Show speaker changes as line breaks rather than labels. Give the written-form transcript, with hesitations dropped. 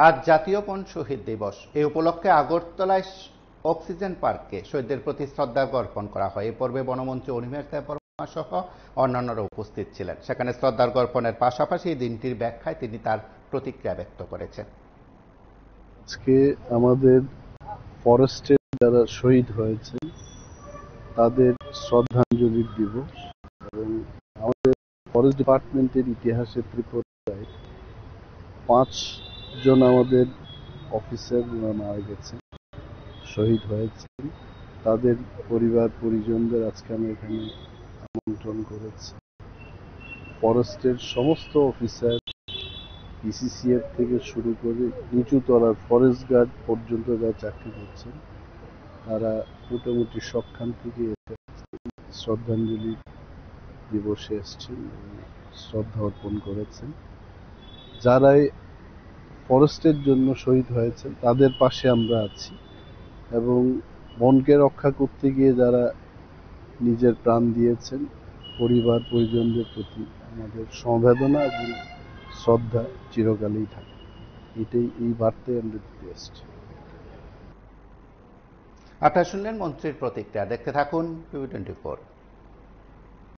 আজ জাতীয় বন শহীদ দিবস। এই উপলক্ষে আগরতলায় অক্সিজেন পার্কে শহীদদের প্রতি শ্রদ্ধা জ্ঞাপন করা হয়। এই পর্বে বনমন্ত্রী অনিমেষ দেববর্মা সহ অন্যান্যরা উপস্থিত ছিলেন। সেখানে শ্রদ্ধা জ্ঞাপনের পাশাপাশি এই দিনটির ব্যাখ্যায় তিনি তার প্রতিক্রিয়া ব্যক্ত করেছেন।
আজকে আমাদের ফরেস্টে যারা শহীদ হয়েছে তাদের শ্রদ্ধাঞ্জলি দিবস এবং আমাদের ফরেস্ট ডিপার্টমেন্টের ইতিহাসে ত্রিপুরায় 5 জন আমাদের অফিসার মারা গেছেন, শহীদ হয়েছেন। তাদের পরিবার পরিজনদের আজকে আমি এখানে আমন্ত্রণ করেছি। ফরেস্টের সমস্ত অফিসার, পিসিসিএফ থেকে শুরু করে নিচু তলার ফরেস্ট গার্ড পর্যন্ত যা চাকরি করছেন তারা মোটামুটি সবখান থেকে শ্রদ্ধাঞ্জলি দিবসে এসছেন এবং শ্রদ্ধা অর্পণ করেছেন। যারাই ফরেস্টের জন্য শহীদ হয়েছে তাদের পাশে আমরা আছি এবং বনকে রক্ষা করতে গিয়ে যারা নিজের প্রাণ দিয়েছেন পরিবার পরিজনদের প্রতি আমাদের সমবেদনা এবং শ্রদ্ধা চিরকালই থাকে। এই বার্তায় আমরা দিতে এসেছি।
আপনারা শুনলেন মন্ত্রীর প্রতিক্রিয়া। দেখতে থাকুন PV24।